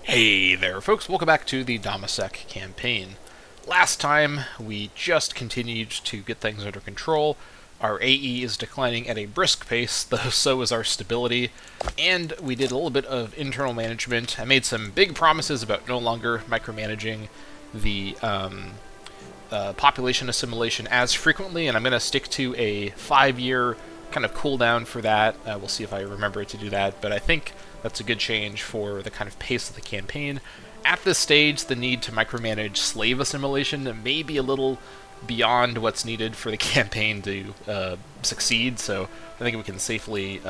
Hey there, folks. Welcome back to the Dammâseq Campaign. Last time, we just continued to get things under control. Our AE is declining at a brisk pace, though so is our stability, and we did a little bit of internal management. I made some big promises about no longer micromanaging the population assimilation as frequently, and I'm going to stick to a 5-year kind of cooldown for that. We'll see if I remember to do that, but I think that's a good change for the kind of pace of the campaign. At this stage, the need to micromanage slave assimilation may be a little beyond what's needed for the campaign to succeed, so I think we can safely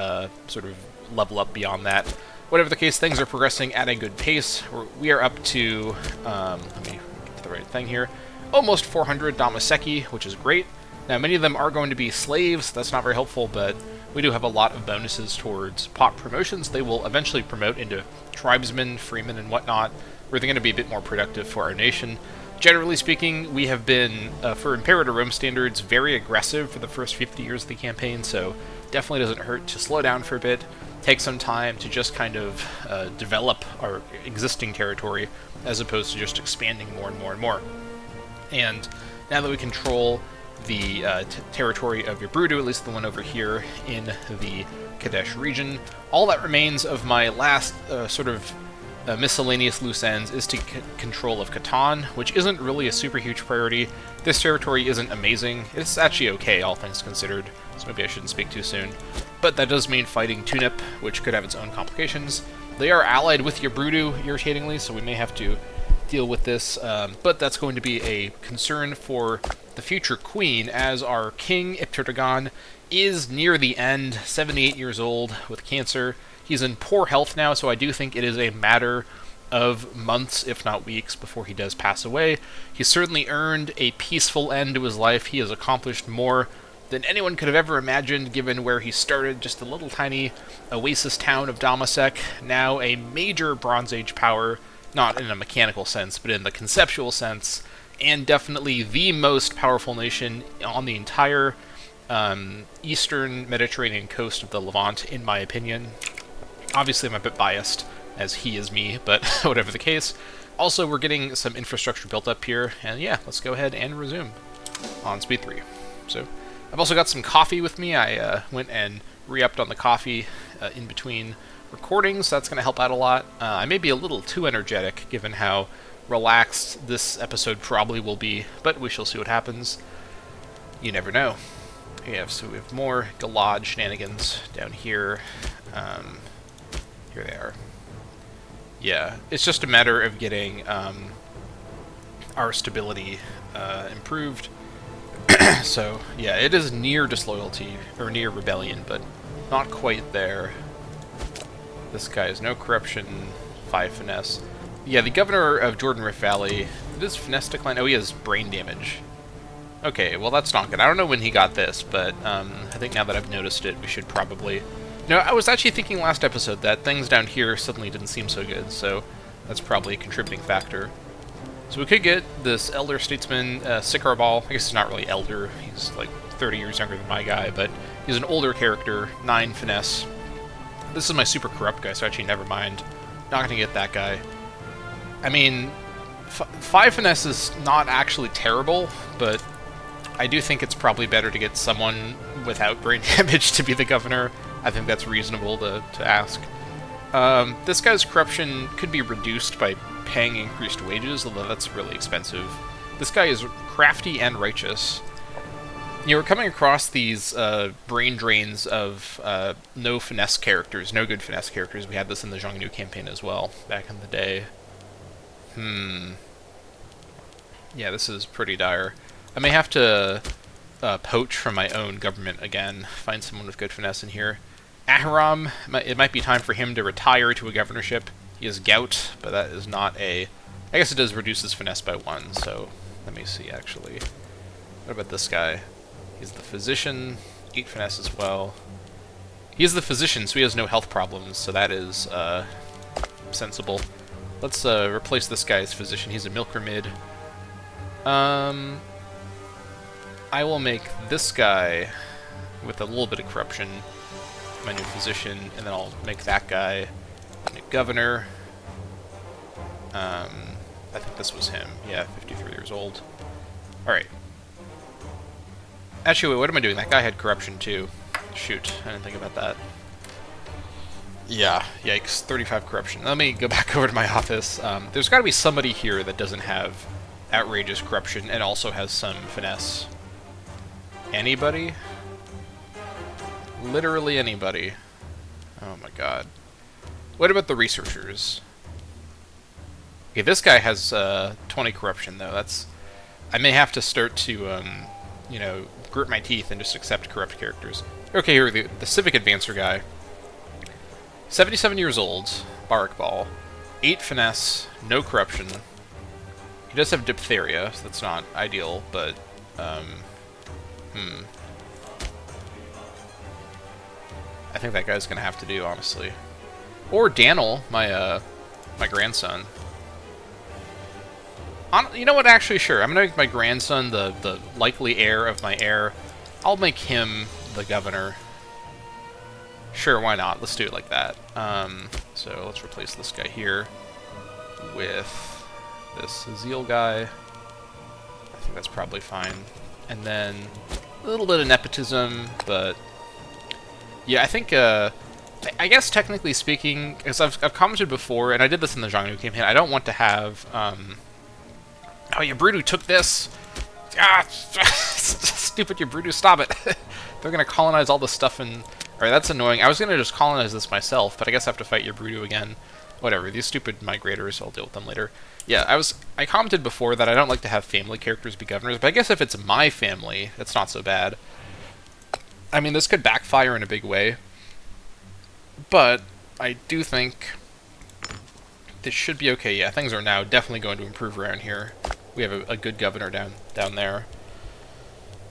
sort of level up beyond that. Whatever the case, things are progressing at a good pace. We are up to, let me get to the right thing here, almost 400 Dammâseqi, which is great. Now, many of them are going to be slaves. That's not very helpful, but we do have a lot of bonuses towards pop promotions. They will eventually promote into tribesmen, freemen, and whatnot, where they're going to be a bit more productive for our nation. Generally speaking, we have been, for Imperator Rome standards, very aggressive for the first 50 years of the campaign, so definitely doesn't hurt to slow down for a bit, take some time to just kind of develop our existing territory, as opposed to just expanding more and more and more. And now that we control the territory of Yabrudu, at least the one over here in the Kadesh region, all that remains of my last sort of miscellaneous loose ends is to control of Catan, which isn't really a super huge priority. This territory isn't amazing. It's actually okay, all things considered, so maybe I shouldn't speak too soon. But that does mean fighting Tunip, which could have its own complications. They are allied with Yabrudu, irritatingly, so we may have to deal with this, but that's going to be a concern for the future queen, as our king, Iptur-Dagan, is near the end, 78 years old, with cancer. He's in poor health now, so I do think it is a matter of months, if not weeks, before he does pass away. He's certainly earned a peaceful end to his life. He has accomplished more than anyone could have ever imagined, given where he started, just a little tiny oasis town of Dammâseq, now a major Bronze Age power, not in a mechanical sense, but in the conceptual sense, and definitely the most powerful nation on the entire eastern Mediterranean coast of the Levant, in my opinion. Obviously, I'm a bit biased, as he is me, but whatever the case. Also, we're getting some infrastructure built up here, and yeah, let's go ahead and resume on speed 3. So, I've also got some coffee with me. I went and re-upped on the coffee in between recordings, so that's going to help out a lot. I may be a little too energetic, given how relaxed this episode probably will be, but we shall see what happens. You never know. So we have more Galad shenanigans down here. Here they are. Yeah, it's just a matter of getting our stability improved. So, yeah, it is near disloyalty, or near rebellion, but not quite there. This guy has no corruption, 5 finesse. Yeah, the governor of Jordan Rift Valley, does finesse decline? Oh, he has brain damage. Okay, well that's not good. I don't know when he got this, but I think now that I've noticed it, we should probably... No, I was actually thinking last episode that things down here suddenly didn't seem so good, so that's probably a contributing factor. So we could get this elder statesman, Sikarbal. I guess he's not really elder, he's like 30 years younger than my guy, but he's an older character, 9 finesse. This is my super corrupt guy, so actually never mind. Not gonna get that guy. I mean, 5 finesse is not actually terrible, but I do think it's probably better to get someone without brain damage to be the governor. I think that's reasonable to ask. This guy's corruption could be reduced by paying increased wages, although that's really expensive. This guy is crafty and righteous. You know, we're coming across these brain drains of no finesse characters, no good finesse characters. We had this in the Xiongnu campaign as well, back in the day. Yeah, this is pretty dire. I may have to poach from my own government again, find someone with good finesse in here. Ahiram, it might be time for him to retire to a governorship. He has gout, but that is not a... I guess it does reduce his finesse by 1, so let me see, actually. What about this guy? He's the physician, 8 finesse as well. He is the physician, so he has no health problems, so that is sensible. Let's replace this guy as physician. He's a milker mid. I will make this guy with a little bit of corruption my new physician, and then I'll make that guy my new governor. I think this was him. Yeah, 53 years old. Alright. Actually, wait, what am I doing? That guy had corruption too. Shoot, I didn't think about that. Yeah, yikes, 35 corruption. Let me go back over to my office. There's got to be somebody here that doesn't have outrageous corruption and also has some finesse. Anybody? Literally anybody. Oh my god. What about the researchers? Okay, this guy has 20 corruption though. That's... I may have to start to, you know, grit my teeth and just accept corrupt characters. Okay, here, the civic advancer guy. 77 years old, Barak Ball, 8 finesse, no corruption. He does have diphtheria, so that's not ideal, but, I think that guy's gonna have to do, honestly. Or Daniel, my grandson. You know what, actually, sure, I'm gonna make my grandson the likely heir of my heir. I'll make him the governor. Sure, why not? Let's do it like that. So let's replace this guy here with this Zeal guy. I think that's probably fine. And then a little bit of nepotism, but yeah, I think, I guess technically speaking, because I've commented before, and I did this in the Zhangnu campaign, I don't want to have, oh, Yabrudu took this! Ah! Stupid Yabrudu, stop it! They're gonna colonize all the stuff in... Alright, that's annoying. I was gonna just colonize this myself, but I guess I have to fight Yabrudu again. Whatever, these stupid migrators, I'll deal with them later. Yeah, I commented before that I don't like to have family characters be governors, but I guess if it's my family, it's not so bad. I mean, this could backfire in a big way, but I do think this should be okay. Yeah, things are now definitely going to improve around here. We have a good governor down there.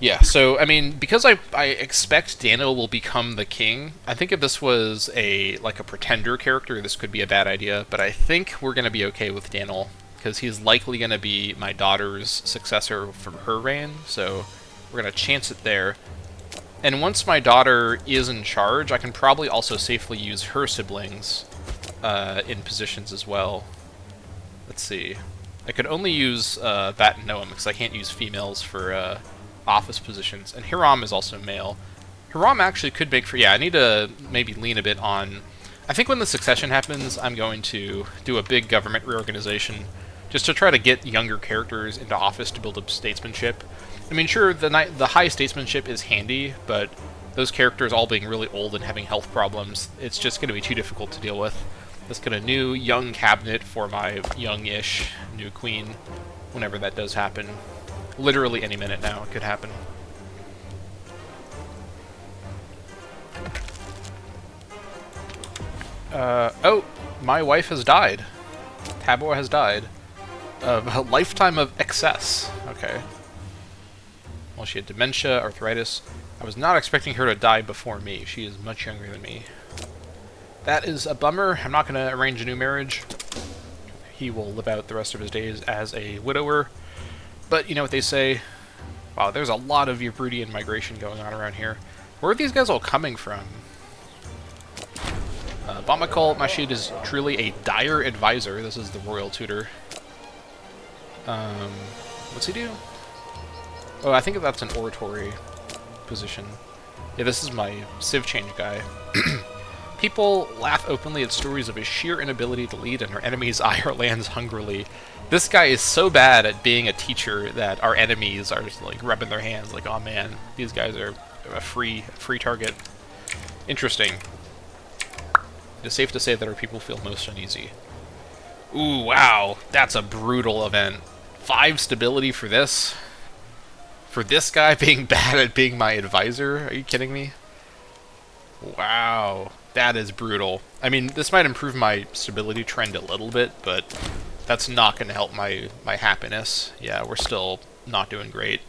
Yeah, so, I mean, because I expect Daniel will become the king, I think if this was like a pretender character, this could be a bad idea, but I think we're going to be okay with Daniel, because he's likely going to be my daughter's successor from her reign, so we're going to chance it there. And once my daughter is in charge, I can probably also safely use her siblings in positions as well. Let's see. I could only use Bat and Noam, because I can't use females for... office positions, and Hiram is also male. Hiram actually could make for... Yeah, I need to maybe lean a bit on... I think when the succession happens, I'm going to do a big government reorganization, just to try to get younger characters into office to build up statesmanship. I mean, sure, the high statesmanship is handy, but those characters all being really old and having health problems, it's just going to be too difficult to deal with. Let's get a new young cabinet for my young-ish new queen, whenever that does happen. Literally any minute now, it could happen. Oh, my wife has died. Tabor has died. A lifetime of excess. Okay. Well, she had dementia, arthritis. I was not expecting her to die before me. She is much younger than me. That is a bummer. I'm not going to arrange a new marriage. He will live out the rest of his days as a widower. But you know what they say? Wow, there's a lot of Yabrudian migration going on around here. Where are these guys all coming from? Bamakol Mashid is truly a dire advisor. This is the royal tutor. What's he do? Oh, I think that's an oratory position. Yeah, this is my civ change guy. People laugh openly at stories of his sheer inability to lead, and our enemies eye our lands hungrily. This guy is so bad at being a teacher that our enemies are just like rubbing their hands like, oh man, these guys are a free target. Interesting. It is safe to say that our people feel most uneasy. Ooh, wow, that's a brutal event. 5 stability for this? For this guy being bad at being my advisor? Are you kidding me? Wow, that is brutal. I mean, this might improve my stability trend a little bit, but that's not going to help my happiness. Yeah, we're still not doing great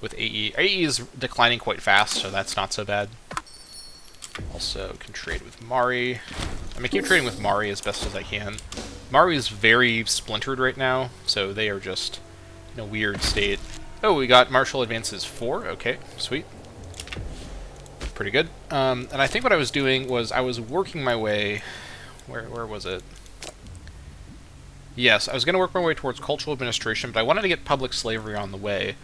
with AE. AE is declining quite fast, so that's not so bad. Also, can trade with Mari. I'm going to keep trading with Mari as best as I can. Mari is very splintered right now, so they are just in a weird state. Oh, we got Martial Advances 4. Okay, sweet. Pretty good. And I think what I was doing was I was working my way... Where was it? Yes, I was going to work my way towards cultural administration, but I wanted to get public slavery on the way.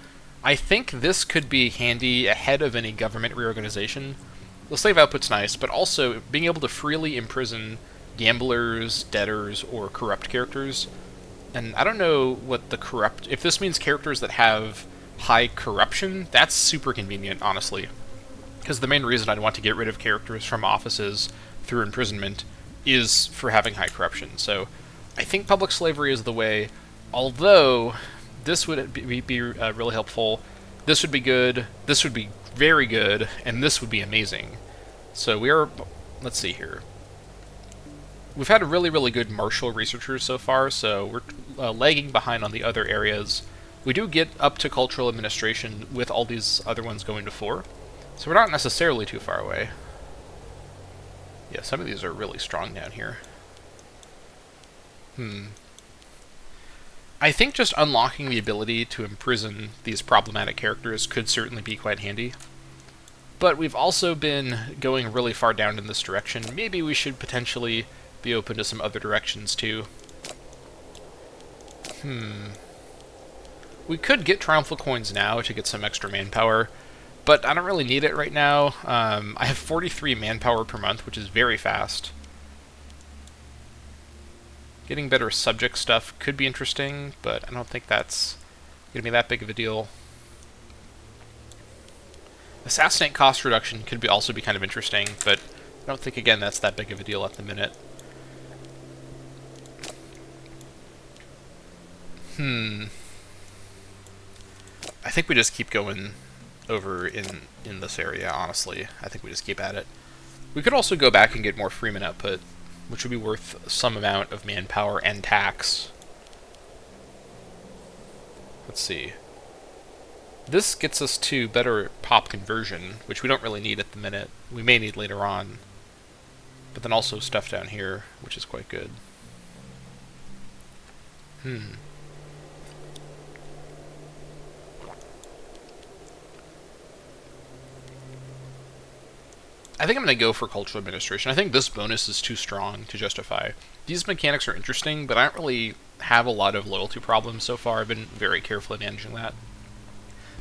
I think this could be handy ahead of any government reorganization. The slave output's nice, but also being able to freely imprison gamblers, debtors, or corrupt characters. And I don't know what the corrupt... If this means characters that have high corruption, that's super convenient, honestly. Because the main reason I'd want to get rid of characters from offices through imprisonment is for having high corruption. So I think public slavery is the way, although this would be really helpful. This would be good, this would be very good, and this would be amazing. So we are... Let's see here. We've had really, really good martial researchers so far, so we're lagging behind on the other areas. We do get up to cultural administration with all these other ones going to 4, so we're not necessarily too far away. Yeah, some of these are really strong down here. I think just unlocking the ability to imprison these problematic characters could certainly be quite handy. But we've also been going really far down in this direction. Maybe we should potentially be open to some other directions too. We could get triumphal coins now to get some extra manpower, but I don't really need it right now. I have 43 manpower per month, which is very fast. Getting better subject stuff could be interesting, but I don't think that's going to be that big of a deal. Assassinate cost reduction could also be kind of interesting, but I don't think, again, that's that big of a deal at the minute. I think we just keep going over in this area, honestly. I think we just keep at it. We could also go back and get more freeman output, which would be worth some amount of manpower and tax. Let's see. This gets us to better pop conversion, which we don't really need at the minute. We may need later on. But then also stuff down here, which is quite good. I think I'm going to go for cultural administration. I think this bonus is too strong to justify. These mechanics are interesting, but I don't really have a lot of loyalty problems so far. I've been very carefully managing that.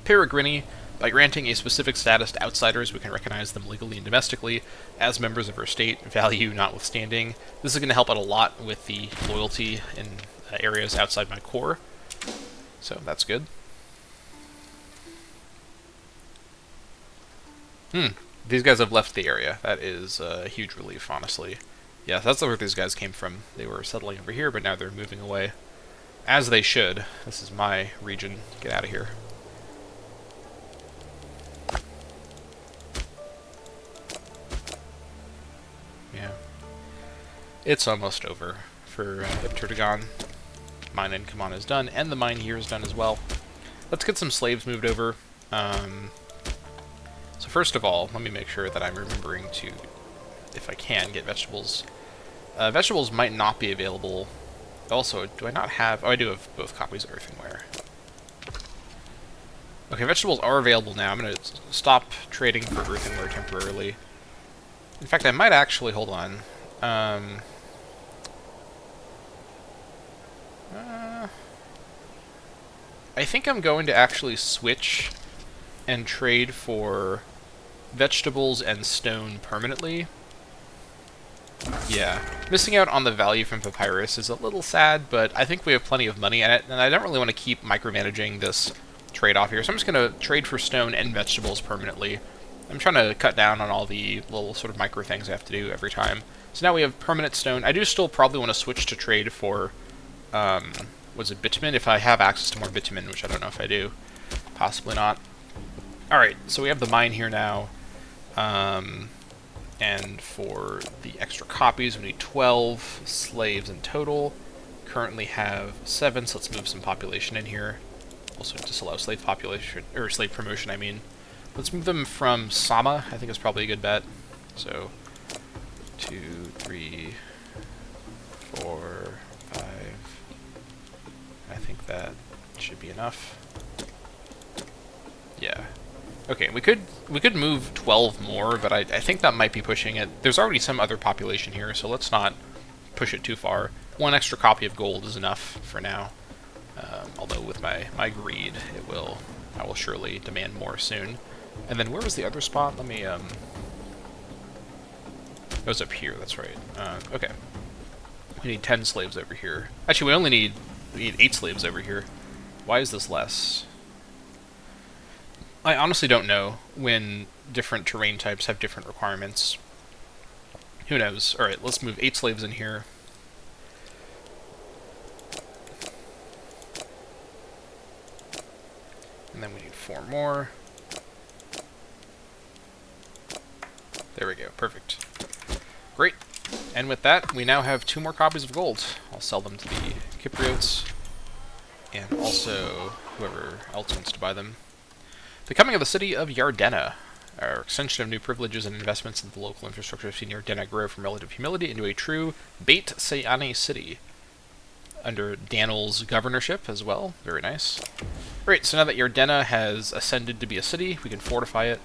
Peregrini, by granting a specific status to outsiders, we can recognize them legally and domestically as members of our state, value notwithstanding. This is going to help out a lot with the loyalty in areas outside my core. So that's good. These guys have left the area. That is a huge relief, honestly. Yeah, that's where these guys came from. They were settling over here, but now they're moving away. As they should. This is my region. Get out of here. Yeah. It's almost over for Iptur-Dagan. Mine income on is done, and the mine here is done as well. Let's get some slaves moved over. So first of all, let me make sure that I'm remembering to, if I can, get vegetables. Vegetables might not be available. Also, do I not have... Oh, I do have both copies of earthenware. Okay, vegetables are available now. I'm going to stop trading for earthenware temporarily. In fact, I might actually... Hold on. I think I'm going to actually switch and trade for vegetables and stone permanently. Yeah. Missing out on the value from papyrus is a little sad, but I think we have plenty of money in it, and I don't really want to keep micromanaging this trade-off here, so I'm just going to trade for stone and vegetables permanently. I'm trying to cut down on all the little sort of micro things I have to do every time. So now we have permanent stone. I do still probably want to switch to trade for, was it bitumen? If I have access to more bitumen, which I don't know if I do. Possibly not. Alright, so we have the mine here now. And for the extra copies, we need 12 slaves in total. Currently have 7, so let's move some population in here. Also disallow slave population, or slave promotion, I mean. Let's move them from Sama, I think is probably a good bet. So, 2, 3, 4, 5. I think that should be enough. Yeah. Okay, we could move 12 more, but I think that might be pushing it. There's already some other population here, so let's not push it too far. One extra copy of gold is enough for now. Although with my greed, I will surely demand more soon. And then where was the other spot? Let me, it was up here, that's right. Okay. We need 10 slaves over here. Actually, we need 8 slaves over here. Why is this less? I honestly don't know when different terrain types have different requirements. Who knows? Alright, let's move 8 slaves in here. And then we need 4 more. There we go, perfect. Great. And with that, we now have 2 more copies of gold. I'll sell them to the Cypriots, and also whoever else wants to buy them. The coming of the city of Yardena. Our extension of new privileges and investments in the local infrastructure have seen Yardena grow from relative humility into a true Beit Sayani city. Under Daniel's governorship as well. Very nice. Great, so now that Yardena has ascended to be a city, we can fortify it.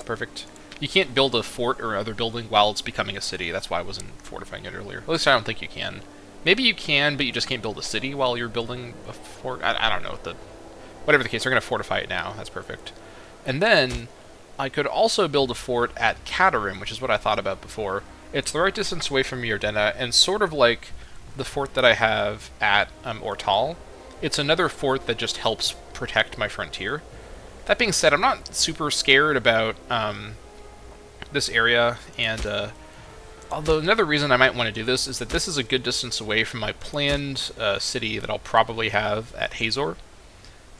Perfect. You can't build a fort or other building while it's becoming a city. That's why I wasn't fortifying it earlier. At least I don't think you can. Maybe you can, but you just can't build a city while you're building a fort. I don't know. Whatever the case, we're going to fortify it now. That's perfect. And then I could also build a fort at Katarim, which is what I thought about before. It's the right distance away from Yardena, and sort of like the fort that I have at Ortal. It's another fort that just helps protect my frontier. That being said, I'm not super scared about this area, and although another reason I might want to do this is that this is a good distance away from my planned city that I'll probably have at Hazor.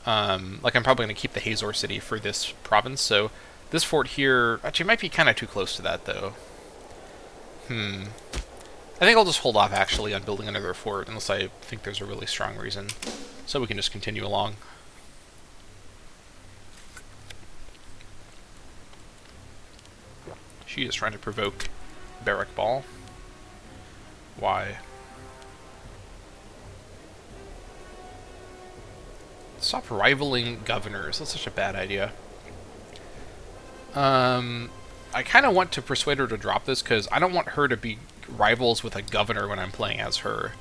Like, I'm probably going to keep the Hazor city for this province, so this fort here actually might be kind of too close to that, though. I think I'll just hold off, actually, on building another fort, unless I think there's a really strong reason. So we can just continue along. She is trying to provoke Barrack Ball. Why? Stop rivaling governors. That's such a bad idea. I kind of want to persuade her to drop this, because I don't want her to be rivals with a governor when I'm playing as her.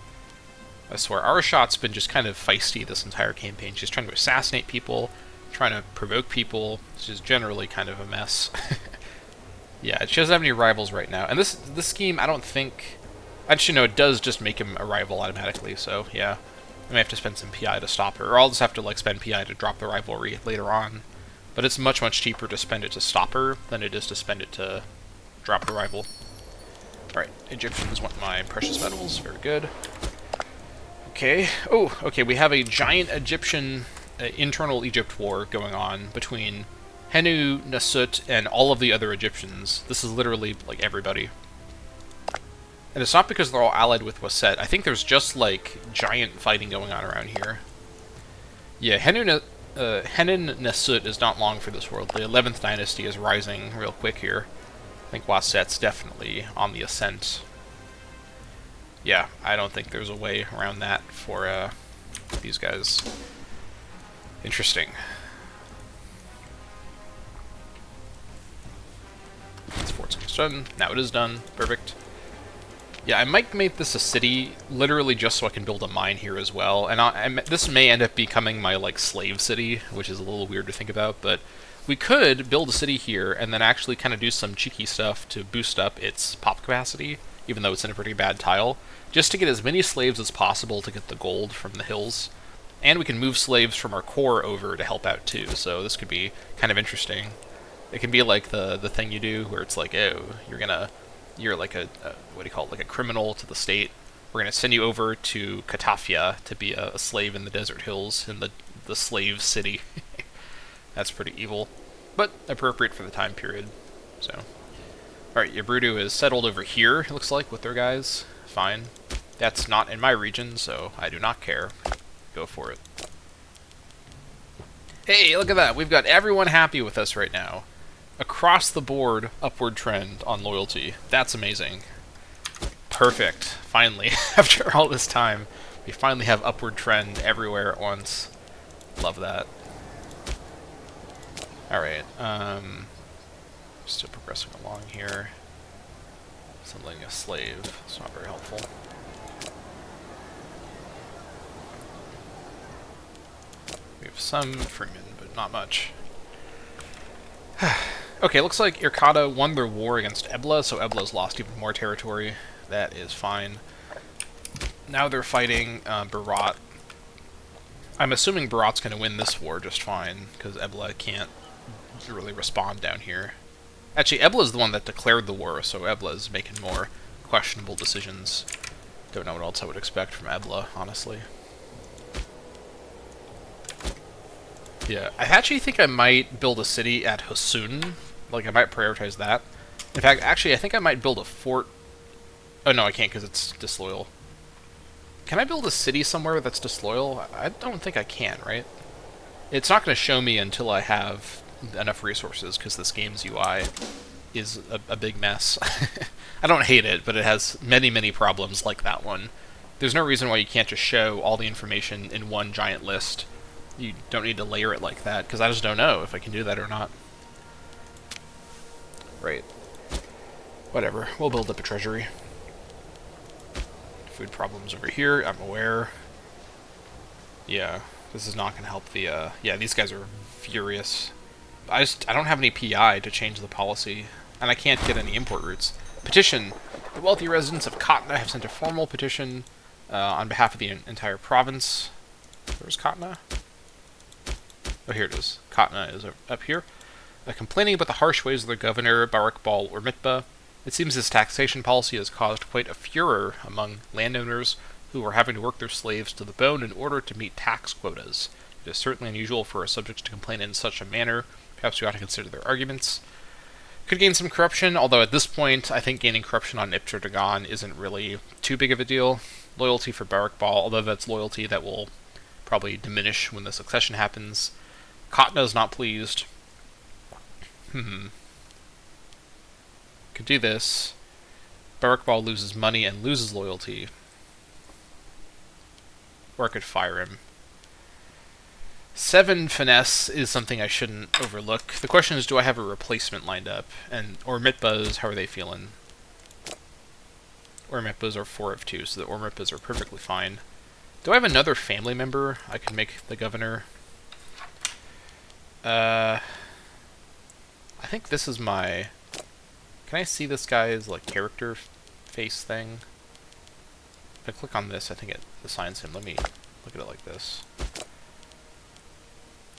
I swear, Arashat's been just kind of feisty this entire campaign. She's trying to assassinate people, trying to provoke people. She's generally kind of a mess. Yeah, she doesn't have any rivals right now. And this scheme, I don't think... Actually, no, it does just make him a rival automatically, so yeah. I may have to spend some PI to stop her, or I'll just have to, like, spend PI to drop the rivalry later on. But it's much, much cheaper to spend it to stop her than it is to spend it to drop the rival. Alright, Egyptians want my precious metals. Very good. Okay. Oh, okay, we have a giant Egyptian internal Egypt war going on between Henu, Nasut, and all of the other Egyptians. This is literally, like, everybody. And it's not because they're all allied with Waset. I think there's just, like, giant fighting going on around here. Yeah, Henin Nasut is not long for this world. The 11th dynasty is rising real quick here. I think Waset's definitely on the ascent. Yeah, I don't think there's a way around that for these guys. Interesting. This fort's almost done. Now it is done. Perfect. Yeah, I might make this a city, literally just so I can build a mine here as well. And this may end up becoming my, like, slave city, which is a little weird to think about, but we could build a city here and then actually kind of do some cheeky stuff to boost up its pop capacity, even though it's in a pretty bad tile, just to get as many slaves as possible to get the gold from the hills. And we can move slaves from our core over to help out too, so this could be kind of interesting. It can be like the thing you do where it's like, oh, you're like a what do you call it, like a criminal to the state. We're going to send you over to Katafia to be a slave in the desert hills, in the slave city. That's pretty evil, but appropriate for the time period. So, alright, Yabrudu is settled over here, it looks like, with their guys. Fine. That's not in my region, so I do not care. Go for it. Hey, look at that! We've got everyone happy with us right now. Across the board, upward trend on loyalty. That's amazing. Perfect. Finally, after all this time, we finally have upward trend everywhere at once. Love that. Alright, still progressing along here. Something a slave. It's not very helpful. have some freemen, but not much. Okay, looks like Irkata won their war against Ebla, so Ebla's lost even more territory. That is fine. Now they're fighting Berat. I'm assuming Berat's going to win this war just fine, because Ebla can't really respond down here. Actually, Ebla's the one that declared the war, so Ebla's making more questionable decisions. Don't know what else I would expect from Ebla, honestly. Yeah, I actually think I might build a city at Hosun. Like, I might prioritize that. In fact, actually, I think I might build a fort. Oh, no, I can't because it's disloyal. Can I build a city somewhere that's disloyal? I don't think I can, right? It's not going to show me until I have enough resources, because this game's UI is a big mess. I don't hate it, but it has many, many problems like that one. There's no reason why you can't just show all the information in one giant list. You don't need to layer it like that, because I just don't know if I can do that or not. Right. Whatever, we'll build up a treasury. Food problems over here, I'm aware. Yeah, this is not going to help the, yeah, these guys are furious. I don't have any PI to change the policy, and I can't get any import routes. Petition. The wealthy residents of Katna have sent a formal petition on behalf of the entire province. Where's Katna? Oh, here it is. Katna is up here. Complaining about the harsh ways of their governor, Barakbal or Mitba. It seems his taxation policy has caused quite a furor among landowners who are having to work their slaves to the bone in order to meet tax quotas. It is certainly unusual for a subject to complain in such a manner. Perhaps we ought to consider their arguments. Could gain some corruption, although at this point, I think gaining corruption on Iptur-Dagan isn't really too big of a deal. Loyalty for Barakbal, although that's loyalty that will probably diminish when the succession happens. Katna is not pleased. Could do this. Barakbal loses money and loses loyalty. Or I could fire him. 7 finesse is something I shouldn't overlook. The question is, do I have a replacement lined up? Or Mitbas, how are they feeling? Or Mitbas are 4 of 2, so the Mitbas are perfectly fine. Do I have another family member I can make the governor? I think this is my... Can I see this guy's, like, character face thing? If I click on this, I think it assigns him. Let me look at it like this.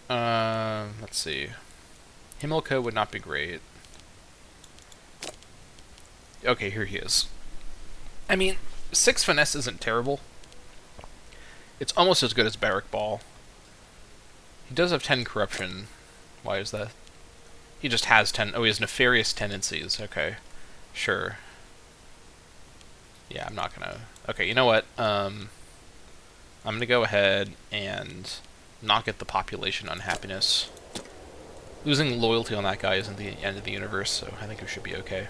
Let's see. Himilka would not be great. Okay, here he is. I mean, 6 finesse isn't terrible. It's almost as good as Barakbal. He does have 10 corruption. Why is that? He just has 10. Oh, he has nefarious tendencies. Okay. Sure. Yeah, I'm not gonna... Okay, you know what? I'm gonna go ahead and not get the population unhappiness. Losing loyalty on that guy isn't the end of the universe, so I think we should be okay.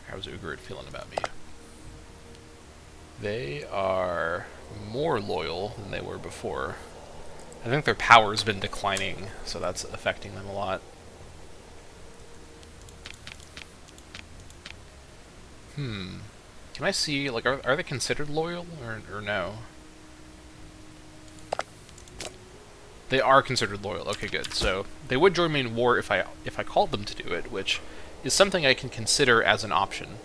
How's Ugarit feeling about me? They are more loyal than they were before. I think their power's been declining, so that's affecting them a lot. Can I see, like, are they considered loyal, or no? They are considered loyal. Okay, good. So they would join me in war if I called them to do it, which is something I can consider as an option.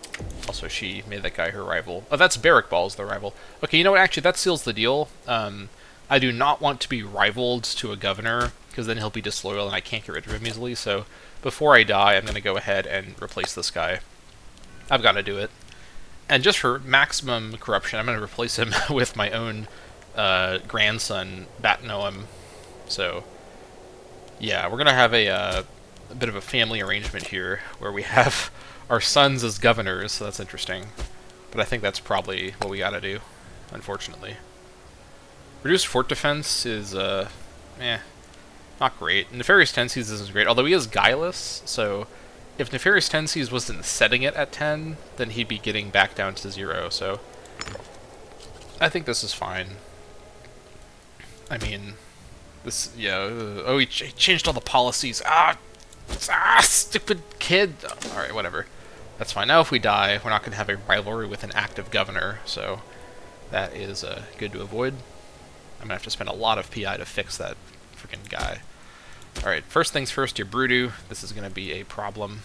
Also, she made that guy her rival. Oh, that's Barakbal's the rival. Okay, you know what? Actually, that seals the deal. I do not want to be rivaled to a governor, because then he'll be disloyal and I can't get rid of him easily. So before I die, I'm going to go ahead and replace this guy. I've got to do it. And just for maximum corruption, I'm going to replace him with my own grandson, Batnoam. So, yeah, we're going to have a bit of a family arrangement here, where we have our sons as governors, so that's interesting. But I think that's probably what we got to do, unfortunately. Reduced fort defense is, not great. Nefarious Tendencies isn't great, although he is guileless, so if Nefarious Tendencies wasn't setting it at 10, then he'd be getting back down to 0, so I think this is fine. I mean, this, yeah, oh, he changed all the policies. Stupid kid. Alright, whatever. That's fine. Now if we die, we're not going to have a rivalry with an active governor, so That is good to avoid. I'm gonna have to spend a lot of PI to fix that freaking guy. Alright, first things first, your Broodoo. This is gonna be a problem.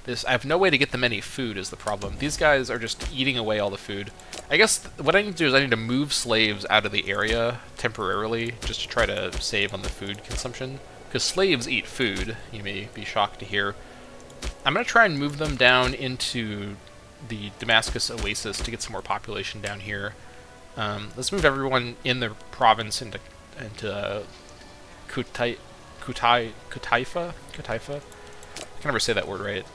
I have no way to get them any food is the problem. These guys are just eating away all the food. I guess what I need to do is I need to move slaves out of the area temporarily just to try to save on the food consumption. Because slaves eat food, you may be shocked to hear. I'm going to try and move them down into the Damascus Oasis to get some more population down here. Let's move everyone in the province into Kutaifa? I can never say that word right.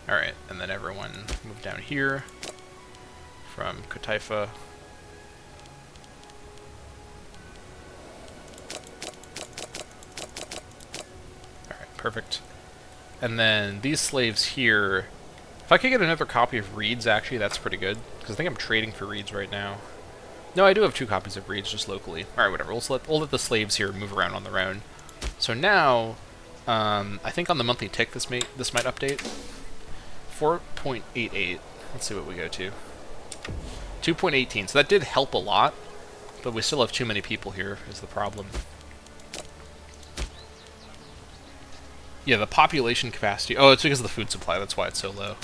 Alright, and then everyone move down here from Kutaifa. Alright, perfect. And then these slaves here, if I could get another copy of Reeds, actually, that's pretty good. Because I think I'm trading for Reeds right now. No, I do have 2 copies of Reeds, just locally. Alright, whatever. We'll let the slaves here move around on their own. So now, I think on the monthly tick this might update. 4.88. Let's see what we go to. 2.18. So that did help a lot, but we still have too many people here is the problem. Yeah, the population capacity. Oh, it's because of the food supply. That's why it's so low.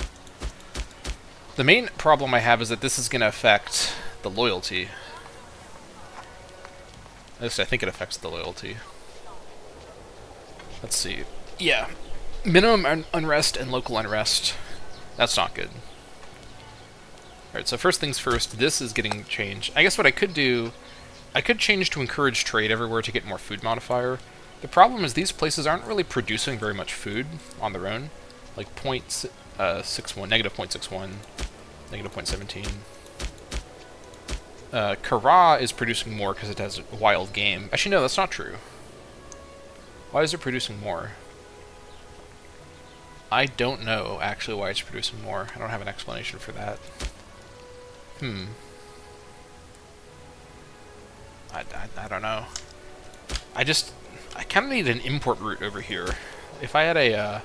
The main problem I have is that this is going to affect the loyalty. At least I think it affects the loyalty. Let's see. Yeah. Minimum unrest and local unrest. That's not good. Alright, so first things first, this is getting changed. I guess what I could do, I could change to encourage trade everywhere to get more food modifier. The problem is these places aren't really producing very much food on their own. Like -0.61, negative 0.17. Kara is producing more because it has a wild game. Actually, no, that's not true. Why is it producing more? I don't know, actually, why it's producing more. I don't have an explanation for that. I don't know. I kind of need an import route over here. If I had a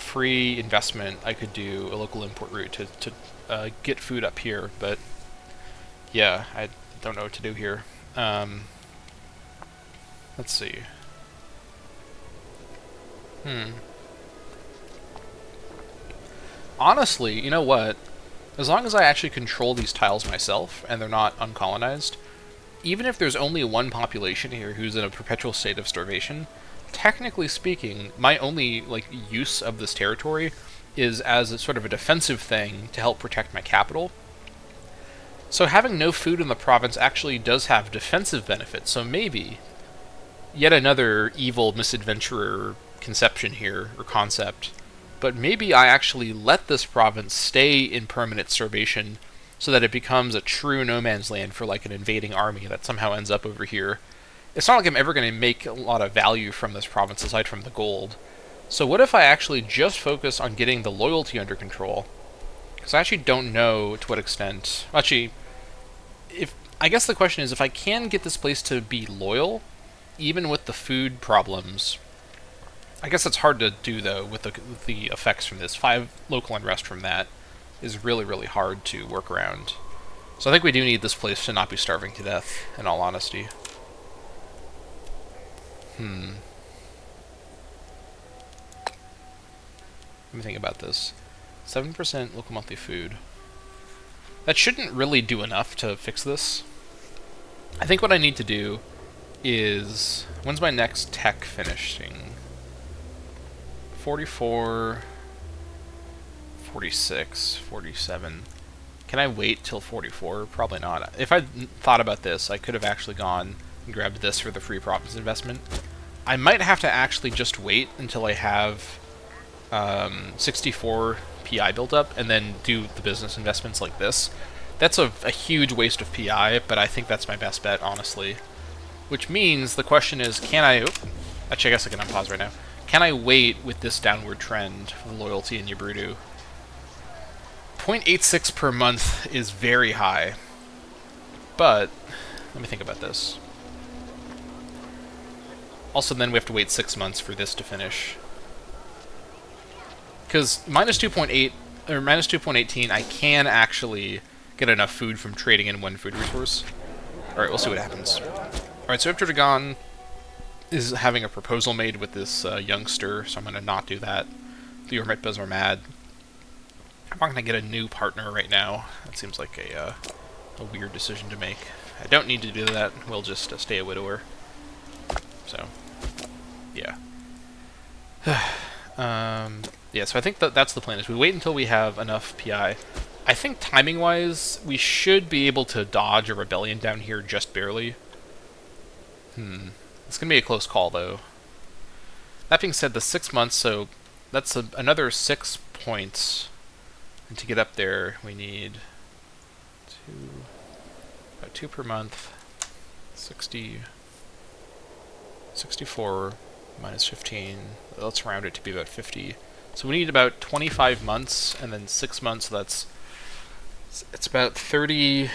free investment, I could do a local import route to get food up here, but yeah, I don't know what to do here. Let's see. Honestly, you know what? As long as I actually control these tiles myself, and they're not uncolonized, even if there's only one population here who's in a perpetual state of starvation, technically speaking, my only use of this territory is as a sort of a defensive thing to help protect my capital. So having no food in the province actually does have defensive benefits, so maybe yet another evil misadventurer conception here, or concept, but maybe I actually let this province stay in permanent starvation so that it becomes a true no man's land for an invading army that somehow ends up over here. It's not like I'm ever going to make a lot of value from this province aside from the gold. So what if I actually just focus on getting the loyalty under control? Because I actually don't know to what extent... Actually, I guess the question is, if I can get this place to be loyal, even with the food problems... I guess it's hard to do, though, with the effects from this. 5 local unrest from that is really, really hard to work around. So I think we do need this place to not be starving to death, in all honesty. Let me think about this. 7% local monthly food. That shouldn't really do enough to fix this. I think what I need to do is... When's my next tech finishing? 44... 46, 47. Can I wait till 44? Probably not. If I'd thought about this, I could have actually gone and grabbed this for the free province investment. I might have to actually just wait until I have 64 PI built up, and then do the business investments like this. That's a huge waste of PI, but I think that's my best bet, honestly. Which means the question is, can I... Actually, I guess I can unpause right now. Can I wait with this downward trend for loyalty in Ubrudu? 0.86 per month is very high, but let me think about this. Also, then we have to wait 6 months for this to finish. Because minus 2.8 or minus 2.18, I can actually get enough food from trading in one food resource. Alright, we'll see what happens. Alright, so Iptur-Dagan is having a proposal made with this youngster, so I'm going to not do that. The Ormitbas are mad. I'm not going to get a new partner right now. That seems like a weird decision to make. I don't need to do that. We'll just stay a widower. So, yeah. Yeah, so I think that's the plan, is we wait until we have enough PI. I think timing-wise, we should be able to dodge a rebellion down here just barely. It's going to be a close call, though. That being said, the 6 months, so that's another 6 points. And to get up there, we need about 2 per month. 64 minus 15. Let's round it to be about 50. So we need about 25 months, and then 6 months, so it's about 30,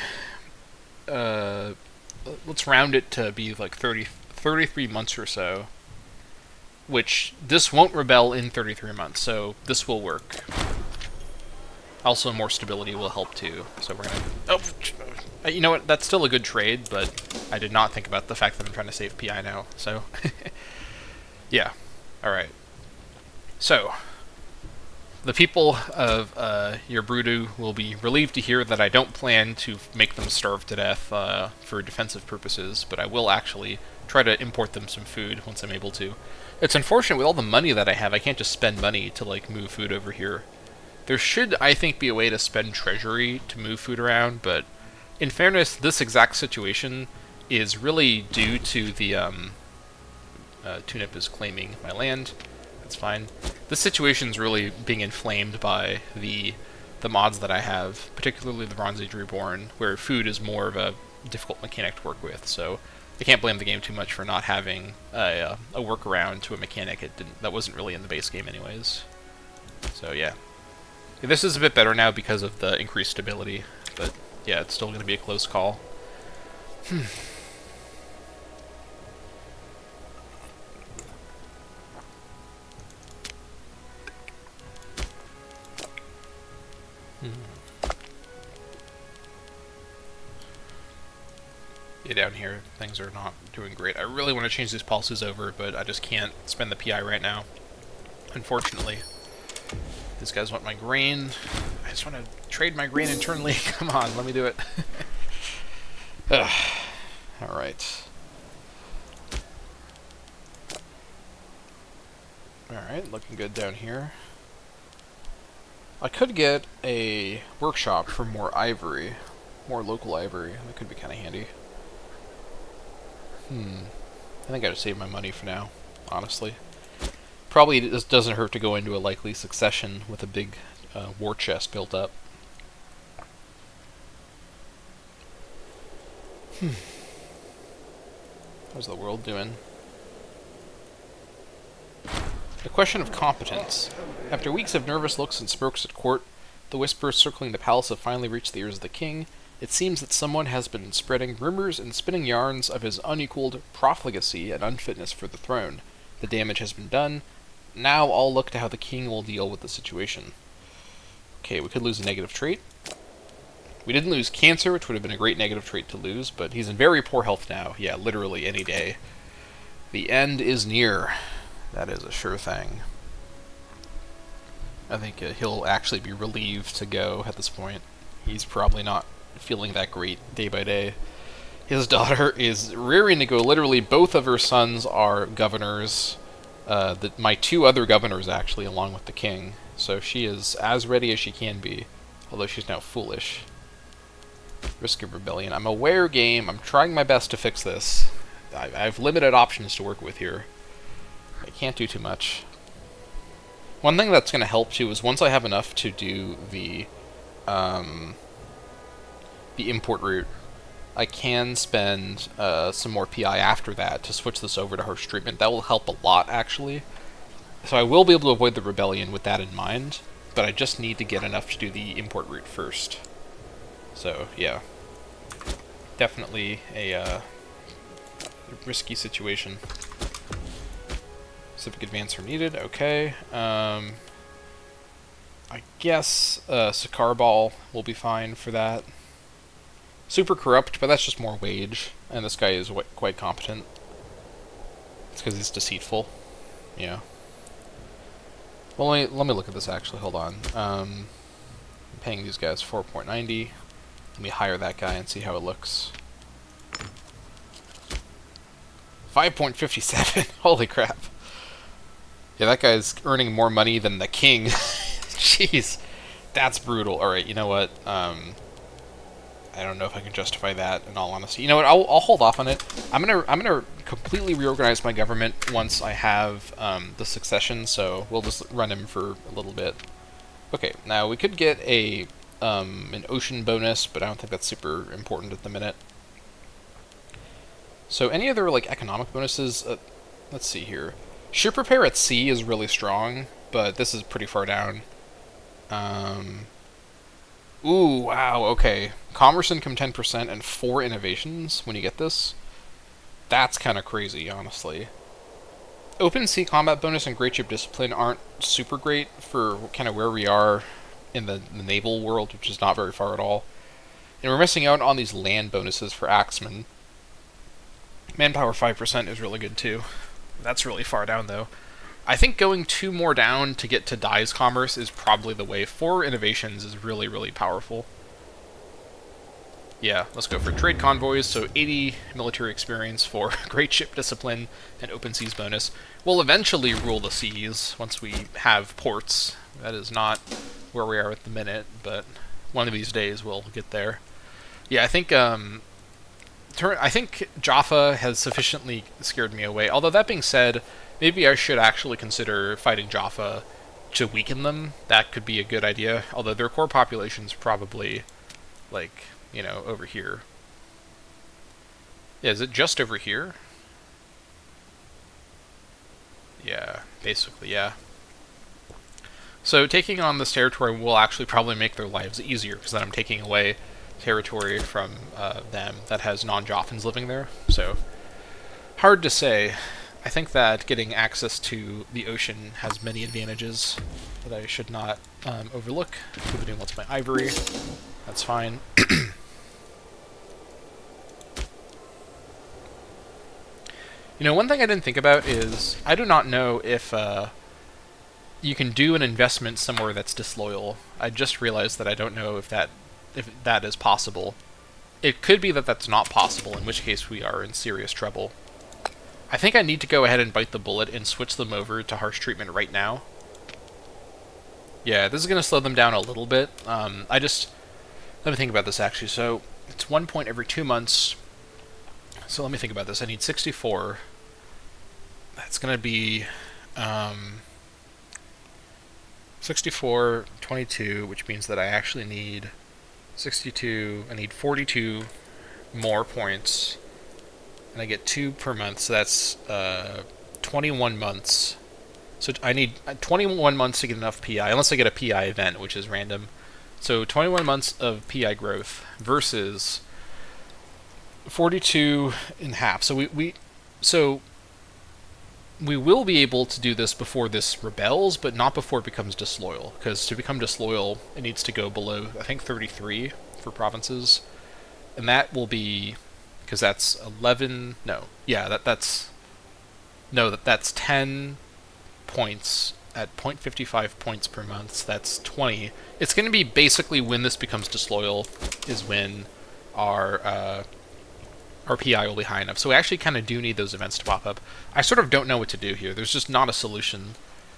let's round it to be like 33 months or so, which this won't rebel in 33 months, so this will work. Also, more stability will help too, so we're gonna, you know what, that's still a good trade, but I did not think about the fact that I'm trying to save PI now, so, yeah, alright. So, the people of your Brudu will be relieved to hear that I don't plan to make them starve to death for defensive purposes, but I will actually try to import them some food once I'm able to. It's unfortunate with all the money that I have, I can't just spend money to like move food over here. There should, I think, be a way to spend treasury to move food around, but in fairness, this exact situation is really due to the Tunip is claiming my land. That's fine. This situation's really being inflamed by the mods that I have, particularly the Age Reborn, where food is more of a difficult mechanic to work with, so I can't blame the game too much for not having a workaround to a mechanic that wasn't really in the base game anyways. So yeah. This is a bit better now because of the increased stability, but yeah, it's still going to be a close call. Yeah, down here, things are not doing great. I really want to change these pulses over, but I just can't spend the PI right now, unfortunately. These guys want my grain. I just want to trade my grain internally. Come on, let me do it. Alright. Alright, looking good down here. I could get a workshop for more ivory. More local ivory. That could be kind of handy. I think I just save my money for now, honestly. Probably it just doesn't hurt to go into a likely succession with a big war chest built up. How's the world doing? The question of competence. After weeks of nervous looks and spokes at court, the whispers circling the palace have finally reached the ears of the king. It seems that someone has been spreading rumors and spinning yarns of his unequaled profligacy and unfitness for the throne. The damage has been done. Now all look to how the king will deal with the situation. Okay, we could lose a negative trait. We didn't lose cancer, which would have been a great negative trait to lose, but he's in very poor health now. Yeah, literally any day. The end is near. That is a sure thing. I think he'll actually be relieved to go at this point. He's probably not feeling that great day by day. His daughter is rearing to go. Literally, both of her sons are governors. My 2 other governors, actually, along with the king. So she is as ready as she can be, although she's now foolish. Risk of rebellion. I'm aware, game. I'm trying my best to fix this. I've limited options to work with here. I can't do too much. One thing that's going to help, too, is once I have enough to do the import route, I can spend some more PI after that to switch this over to harsh treatment. That will help a lot, actually. So I will be able to avoid the rebellion with that in mind, but I just need to get enough to do the import route first. So, yeah. Definitely a risky situation. Civic advance are needed. Okay. I guess Sakar Ball will be fine for that. Super corrupt, but that's just more wage, and this guy is quite competent. It's because he's deceitful. Yeah. Well, let me look at this actually. Hold on. I'm paying these guys 4.90. Let me hire that guy and see how it looks. 5.57. Holy crap. Yeah, that guy's earning more money than the king. Jeez. That's brutal. Alright, you know what? I don't know if I can justify that in all honesty. You know what? I'll hold off on it. I'm gonna completely reorganize my government once I have the succession, so we'll just run him for a little bit. Okay, now we could get an ocean bonus, but I don't think that's super important at the minute. So any other like economic bonuses? Let's see here. Ship repair at sea is really strong, but this is pretty far down. Ooh, wow, okay. Commerce income 10% and 4 innovations when you get this. That's kind of crazy, honestly. Open sea combat bonus and great ship discipline aren't super great for kind of where we are in the naval world, which is not very far at all. And we're missing out on these land bonuses for axemen. Manpower 5% is really good too. That's really far down though. I think going 2 more down to get to Dye's commerce is probably the way. 4 innovations is really, really powerful. Yeah, let's go for trade convoys, so 80 military experience for great ship discipline and open seas bonus. We'll eventually rule the seas once we have ports. That is not where we are at the minute, but one of these days we'll get there. Yeah, I think Jaffa has sufficiently scared me away. Although that being said, maybe I should actually consider fighting Jaffa to weaken them. That could be a good idea. Although their core population's probably, like, you know, over here. Yeah, is it just over here? Yeah, basically, yeah. So taking on this territory will actually probably make their lives easier, because then I'm taking away territory from them that has non-Joffins living there. So, hard to say. I think that getting access to the ocean has many advantages that I should not overlook. Including what's my ivory. That's fine. You know, one thing I didn't think about is, I do not know if you can do an investment somewhere that's disloyal. I just realized that I don't know if that is possible. It could be that that's not possible, in which case we are in serious trouble. I think I need to go ahead and bite the bullet and switch them over to harsh treatment right now. Yeah, this is going to slow them down a little bit. Let me think about this actually. So, it's 1 point every 2 months. So let me think about this. I need 64. That's going to be 64, 22, which means that I actually need 62. I need 42 more points. And I get 2 per month, so that's 21 months. So I need 21 months to get enough PI, unless I get a PI event, which is random. So 21 months of PI growth versus 42 and a half. So we will be able to do this before this rebels, but not before it becomes disloyal. Because to become disloyal, it needs to go below, I think, 33 for provinces. And that will be, because that's 11, no, yeah, that's 10 points at 0.55 points per month, so that's 20. It's going to be basically when this becomes disloyal is when our PI will be high enough. So we actually kind of do need those events to pop up. I sort of don't know what to do here. There's just not a solution.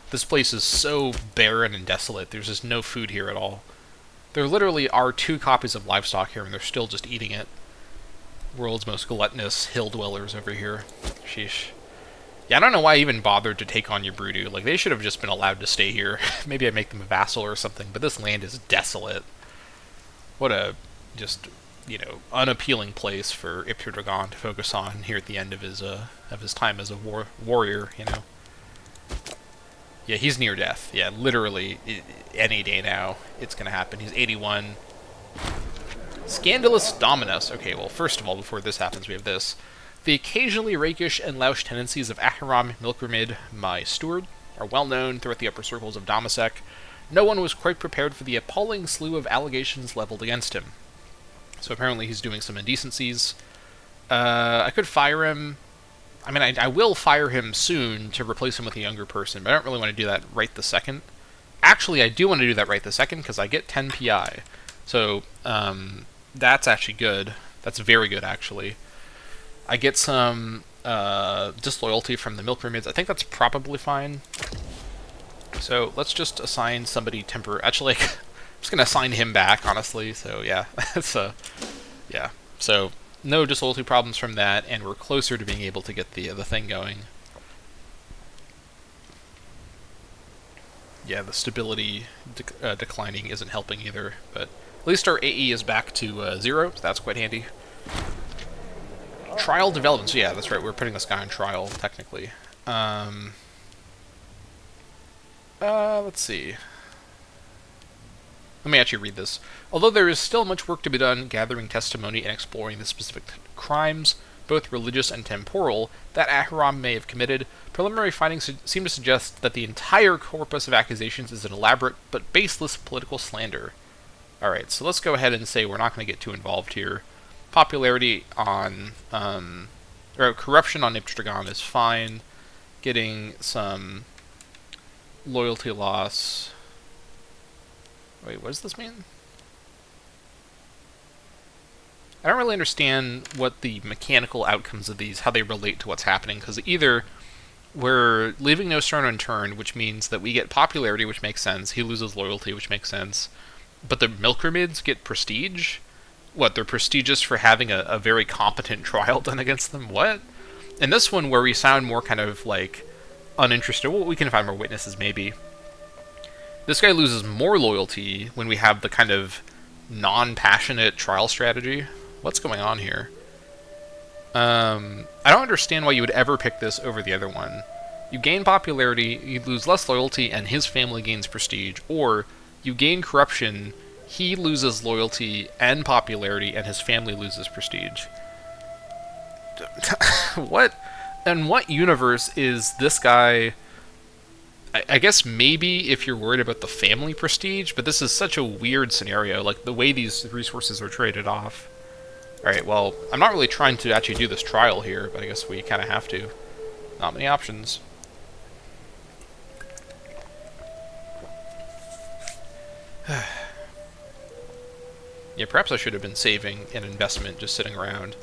This place is so barren and desolate. There's just no food here at all. There literally are 2 copies of livestock here, and they're still just eating it. World's most gluttonous hill dwellers over here. Sheesh. Yeah, I don't know why I even bothered to take on Yabrudu. Like, they should have just been allowed to stay here. Maybe I'd make them a vassal or something, but this land is desolate. What a, just, you know, unappealing place for Iptur-Dagan to focus on here at the end of his time as a warrior, you know. Yeah, he's near death. Yeah, literally, any day now, it's gonna happen. He's 81. Scandalous Dominus. Okay, well, first of all, before this happens, we have this. The occasionally rakish and louche tendencies of Ahiram Milkramid, my steward, are well known throughout the upper circles of Dammâseq. No one was quite prepared for the appalling slew of allegations leveled against him. So apparently he's doing some indecencies. I could fire him. I mean, I will fire him soon to replace him with a younger person, but I don't really want to do that right this second. Actually, I do want to do that right this second, because I get 10 PI. So, that's actually good. That's very good, actually. I get some disloyalty from the Milkramids. I think that's probably fine. So, let's just assign somebody Actually, I'm just going to assign him back, honestly. So, yeah. Yeah. So, no disloyalty problems from that, and we're closer to being able to get the thing going. Yeah, the stability declining isn't helping either, but at least our AE is back to 0, so that's quite handy. Trial development, so yeah, that's right, we're putting this guy on trial, technically. Let's see. Let me actually read this. Although there is still much work to be done gathering testimony and exploring the specific crimes, both religious and temporal, that Ahiram may have committed, preliminary findings seem to suggest that the entire corpus of accusations is an elaborate but baseless political slander. Alright, so let's go ahead and say we're not going to get too involved here. Popularity on, or corruption on Iptur-Dagan is fine. Getting some loyalty loss. Wait, what does this mean? I don't really understand what the mechanical outcomes of these, how they relate to what's happening, because either we're leaving no stone unturned, which means that we get popularity, which makes sense, he loses loyalty, which makes sense, but the Milkramids get prestige? What, they're prestigious for having a very competent trial done against them? What? And this one, where we sound more kind of, like, uninterested, well, we can find more witnesses, maybe. This guy loses more loyalty when we have the kind of non-passionate trial strategy. What's going on here? I don't understand why you would ever pick this over the other one. You gain popularity, you lose less loyalty, and his family gains prestige. Or, you gain corruption, he loses loyalty and popularity, and his family loses prestige. What? In what universe is this guy... I guess maybe if you're worried about the family prestige, but this is such a weird scenario, like the way these resources are traded off. Alright, well, I'm not really trying to actually do this trial here, but I guess we kind of have to. Not many options. Yeah, perhaps I should have been saving an investment just sitting around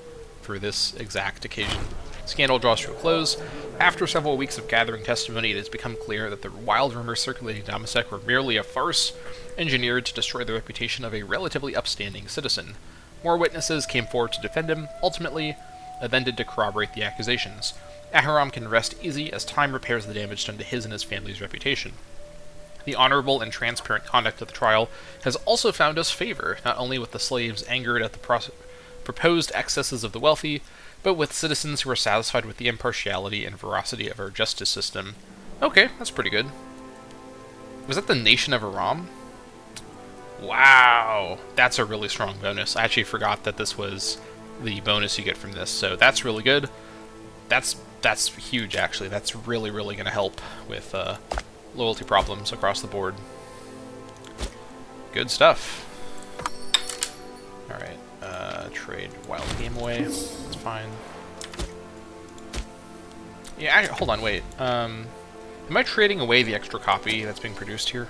for this exact occasion. Scandal draws to a close. After several weeks of gathering testimony, it has become clear that the wild rumors circulating Dammâseq were merely a farce, engineered to destroy the reputation of a relatively upstanding citizen. More witnesses came forward to defend him, ultimately, then did to corroborate the accusations. Ahiram can rest easy as time repairs the damage done to his and his family's reputation. The honorable and transparent conduct of the trial has also found us favor, not only with the slaves angered at the proposed excesses of the wealthy, but with citizens who are satisfied with the impartiality and veracity of our justice system. Okay, that's pretty good. Was that the Nation of Aram? Wow! That's a really strong bonus. I actually forgot that this was the bonus you get from this, so that's really good. That's huge, actually. That's really, really going to help with loyalty problems across the board. Good stuff. Alright, trade wild game away. That's fine. Yeah, hold on, wait. Am I trading away the extra copy that's being produced here?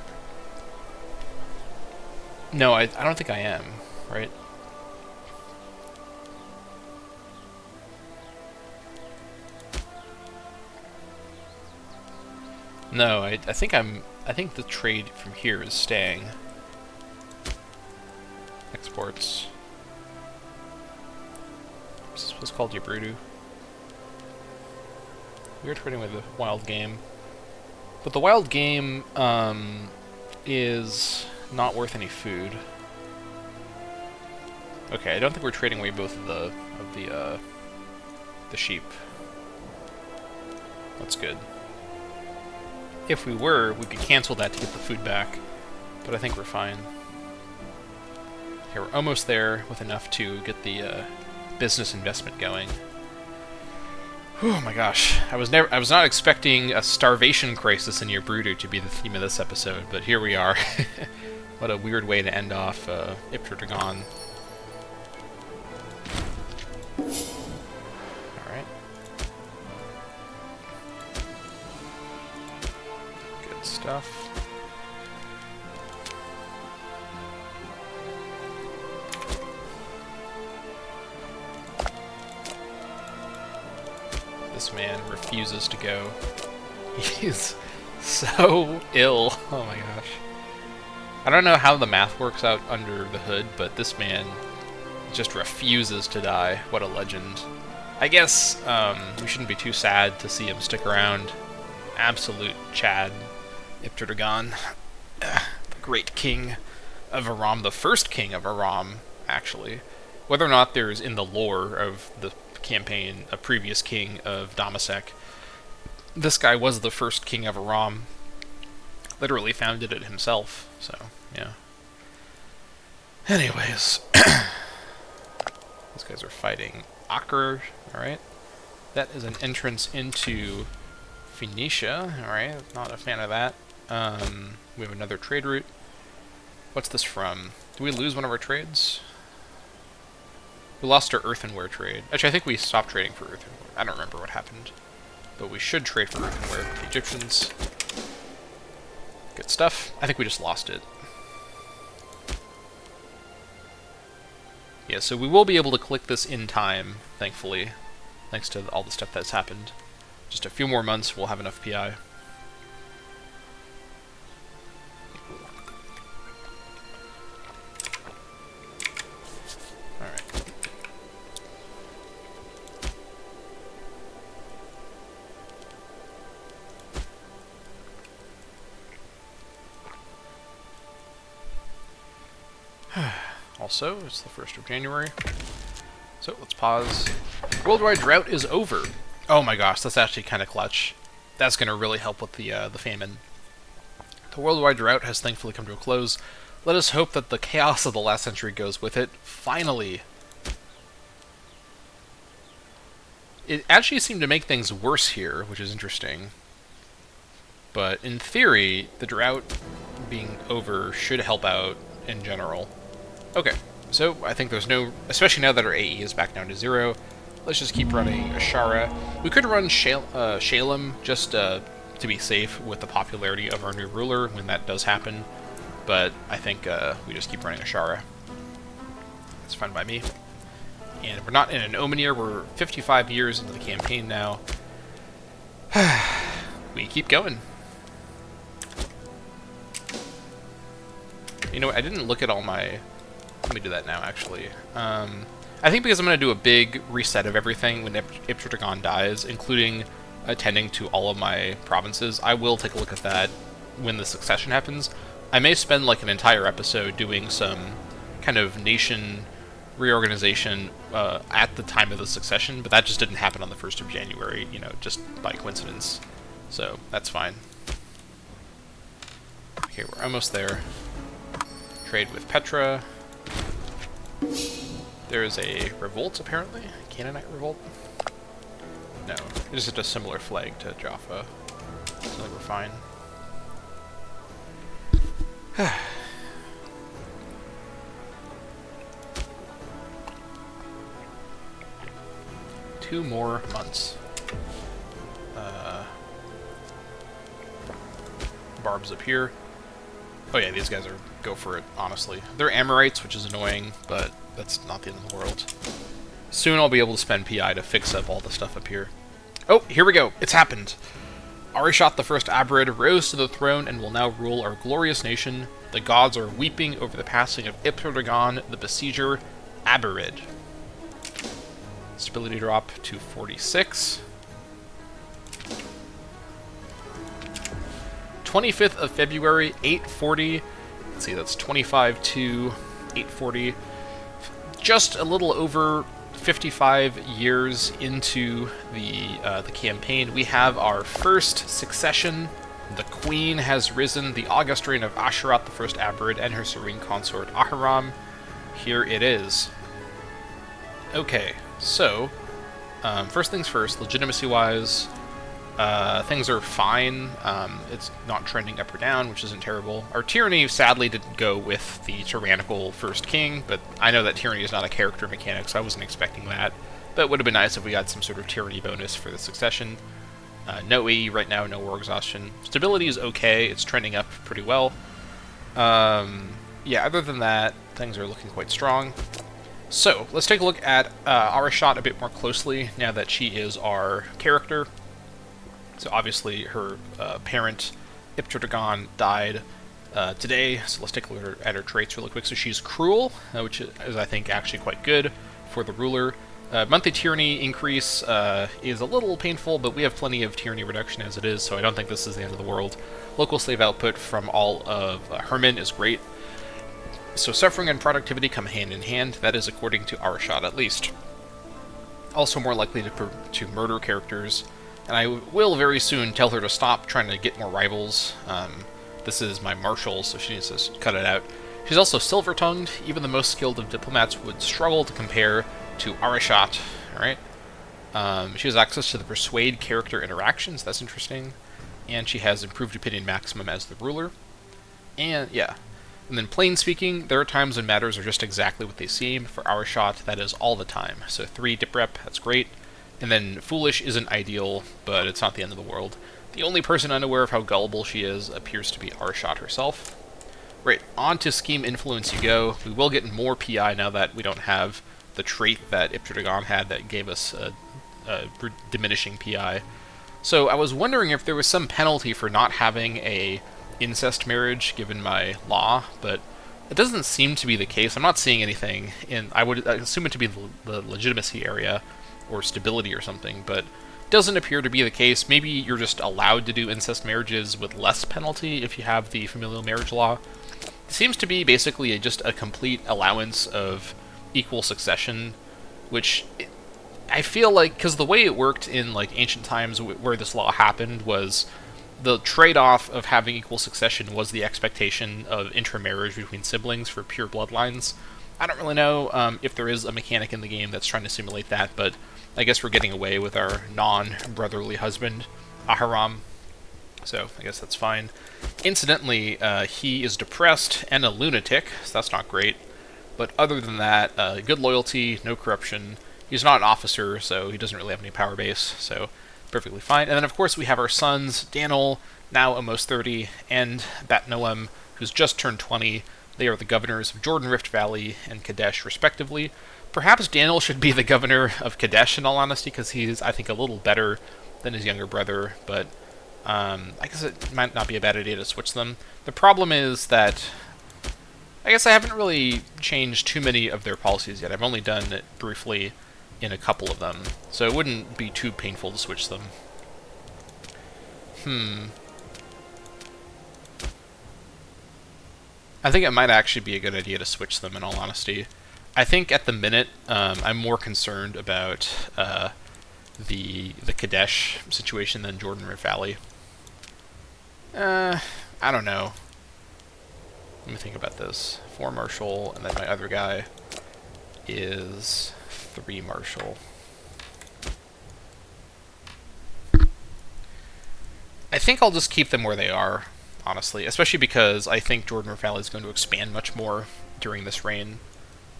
No, I don't think I am, right? No, I think the trade from here is staying. Exports. Is this called Yabrudu? We are trading with the wild game. But the wild game is not worth any food. Okay, I don't think we're trading away both of the sheep. That's good. If we were, we could cancel that to get the food back, but I think we're fine. Okay, we're almost there with enough to get the business investment going. Oh my gosh, I was not expecting a starvation crisis in your brooder to be the theme of this episode, but here we are. What a weird way to end off Iptur-Dagan. Alright. Good stuff. This man refuses to go. He's so ill. Oh my gosh. I don't know how the math works out under the hood, but this man just refuses to die. What a legend. I guess we shouldn't be too sad to see him stick around. Absolute Chad. Iptur-Dagan. The great king of Aram. The first king of Aram, actually. Whether or not there's in the lore of the campaign a previous king of Dammâseq, this guy was the first king of Aram. Literally founded it himself, so, yeah. Anyways. These guys are fighting Acre, alright. That is an entrance into Phoenicia, alright. Not a fan of that. We have another trade route. What's this from? Do we lose one of our trades? We lost our earthenware trade. Actually, I think we stopped trading for earthenware. I don't remember what happened. But we should trade for earthenware with the Egyptians. Good stuff. I think we just lost it. Yeah, so we will be able to click this in time, thankfully. Thanks to all the stuff that's happened. Just a few more months, we'll have enough PI. Also, it's the 1st of January. So, let's pause. Worldwide drought is over. Oh my gosh, that's actually kind of clutch. That's going to really help with the famine. The worldwide drought has thankfully come to a close. Let us hope that the chaos of the last century goes with it. Finally! It actually seemed to make things worse here, which is interesting. But in theory, the drought being over should help out in general. Okay, so I think there's no... Especially now that our AE is back down to 0, let's just keep running Ashara. We could run Shalem just to be safe with the popularity of our new ruler when that does happen, but I think we just keep running Ashara. That's fine by me. And we're not in an Omen year, we're 55 years into the campaign now. We keep going. You know what, I didn't look at all my... Let me do that now, actually. I think because I'm going to do a big reset of everything when Iptur-Dagan dies, including attending to all of my provinces, I will take a look at that when the succession happens. I may spend like an entire episode doing some kind of nation reorganization at the time of the succession, but that just didn't happen on the 1st of January, you know, just by coincidence. So, that's fine. Okay, we're almost there. Trade with Petra. There is a revolt, apparently. Canaanite revolt? No, it's just a similar flag to Jaffa. So we're fine. 2 more months. Barb's up here. Oh yeah, these guys are go for it, honestly. They're Amorites, which is annoying, but that's not the end of the world. Soon I'll be able to spend PI to fix up all the stuff up here. Oh, here we go. It's happened. Arishat the First Abrid rose to the throne and will now rule our glorious nation. The gods are weeping over the passing of Iptur-Dagan, the besieger, Abirid. Stability drop to 46. 25th of February, 840. Let's see, that's 25 to 840. Just a little over 55 years into the campaign, we have our first succession. The Queen has risen, the august reign of Asherat the First Abrid and her serene consort Ahiram. Here it is. Okay, so First things first, legitimacy-wise, things are fine. It's not trending up or down, which isn't terrible. Our tyranny, sadly, didn't go with the tyrannical first king, but I know that tyranny is not a character mechanic, so I wasn't expecting that. But it would have been nice if we got some sort of tyranny bonus for the succession. No AE right now, no war exhaustion. Stability is okay, it's trending up pretty well. Yeah, other than that, things are looking quite strong. So, let's take a look at Arashat a bit more closely now that she is our character. So obviously her parent, Iptur-Dagan, died today, so let's take a look at her traits really quick. So she's cruel, which is, I think, actually quite good for the ruler. Monthly tyranny increase is a little painful, but we have plenty of tyranny reduction as it is, so I don't think this is the end of the world. Local slave output from all of Herman is great. So suffering and productivity come hand in hand. That is according to Arashat, at least. Also more likely to murder characters, and I will very soon tell her to stop trying to get more rivals. This is my marshal, so she needs to cut it out. She's also silver-tongued. Even the most skilled of diplomats would struggle to compare to Arashat. Alright. She has access to the persuade character interactions. That's interesting. And she has improved opinion maximum as the ruler. And, yeah. And then plain speaking, there are times when matters are just exactly what they seem. For Arashat, that is all the time. So 3 dip rep, that's great. And then foolish isn't ideal, but it's not the end of the world. The only person unaware of how gullible she is appears to be Arashat herself. Right, on to scheme influence you go. We will get more PI now that we don't have the trait that Iptur-Dagan had that gave us a diminishing PI. So I was wondering if there was some penalty for not having a incest marriage given my law, but it doesn't seem to be the case. I'm not seeing anything in. I would assume it to be the legitimacy area or stability or something, but it doesn't appear to be the case. Maybe you're just allowed to do incest marriages with less penalty if you have the familial marriage law. It seems to be basically just a complete allowance of equal succession, which I feel like, because the way it worked in like ancient times where this law happened was the trade-off of having equal succession was the expectation of intermarriage between siblings for pure bloodlines. I don't really know if there is a mechanic in the game that's trying to simulate that, but I guess we're getting away with our non-brotherly husband, Aharam. So I guess that's fine. Incidentally, he is depressed and a lunatic, so that's not great. But other than that, good loyalty, no corruption. He's not an officer, so he doesn't really have any power base, so perfectly fine. And then, of course, we have our sons, Daniel, now almost 30, and Bat-Noam, who's just turned 20. They are the governors of Jordan Rift Valley and Kadesh, respectively. Perhaps Daniel should be the governor of Kadesh, in all honesty, because he's, I think, a little better than his younger brother, but I guess it might not be a bad idea to switch them. The problem is that I guess I haven't really changed too many of their policies yet. I've only done it briefly in a couple of them, so it wouldn't be too painful to switch them. I think it might actually be a good idea to switch them, in all honesty. I think at the minute, I'm more concerned about the Kadesh situation than Jordan Rift Valley. I don't know. Let me think about this. 4 Marshal, and then my other guy is 3 Marshal. I think I'll just keep them where they are, honestly, especially because I think Jordan Rift Valley is going to expand much more during this reign.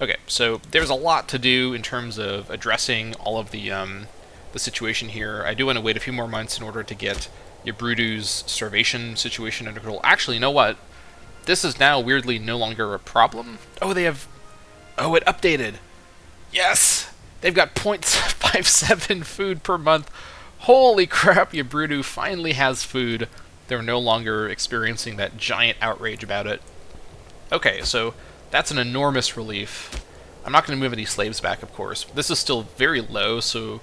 Okay, so there's a lot to do in terms of addressing all of the situation here. I do want to wait a few more months in order to get Yabrudu's starvation situation under control. Actually, you know what? This is now weirdly no longer a problem. Oh, they have... Oh, it updated. Yes! They've got 0.57 food per month. Holy crap, Yabrudu finally has food. They're no longer experiencing that giant outrage about it. Okay, so that's an enormous relief. I'm not going to move any slaves back, of course. This is still very low, so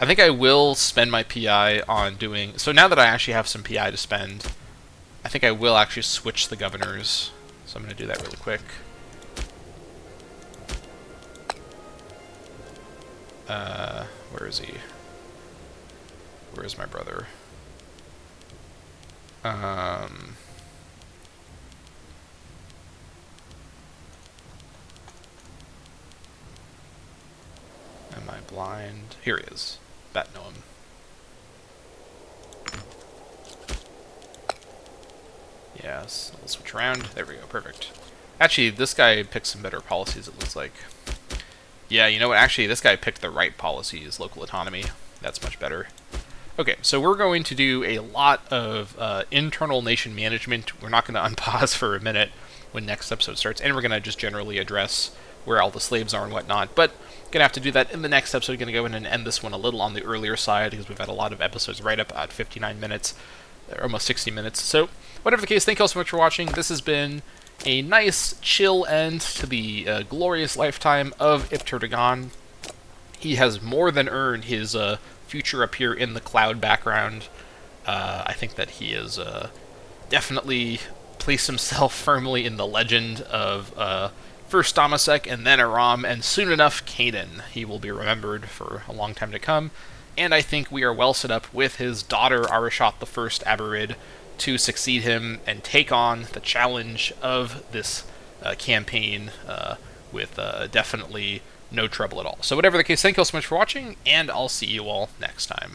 I think I will spend my PI on doing... So now that I actually have some PI to spend, I think I will actually switch the governors. So I'm going to do that really quick. Where is he? Where is my brother? Am I blind. Here he is. Bat Noam. Yes, we'll switch around. There we go, perfect. Actually, this guy picked some better policies, it looks like. Yeah, you know what? Actually, this guy picked the right policies. Local autonomy. That's much better. Okay, so we're going to do a lot of internal nation management. We're not going to unpause for a minute when next episode starts, and we're going to just generally address where all the slaves are and whatnot. But going to have to do that in the next episode. Going to go in and end this one a little on the earlier side because we've had a lot of episodes right up at 59 minutes, or almost 60 minutes. So whatever the case, thank you all so much for watching. This has been a nice, chill end to the glorious lifetime of Iptur-Dagan. He has more than earned his future up here in the cloud background. I think that he has definitely placed himself firmly in the legend of first Dammâseq and then Aram, and soon enough Canaan. He will be remembered for a long time to come, and I think we are well set up with his daughter Arashat I Abarid to succeed him and take on the challenge of this campaign with definitely no trouble at all. So whatever the case, thank you all so much for watching, and I'll see you all next time.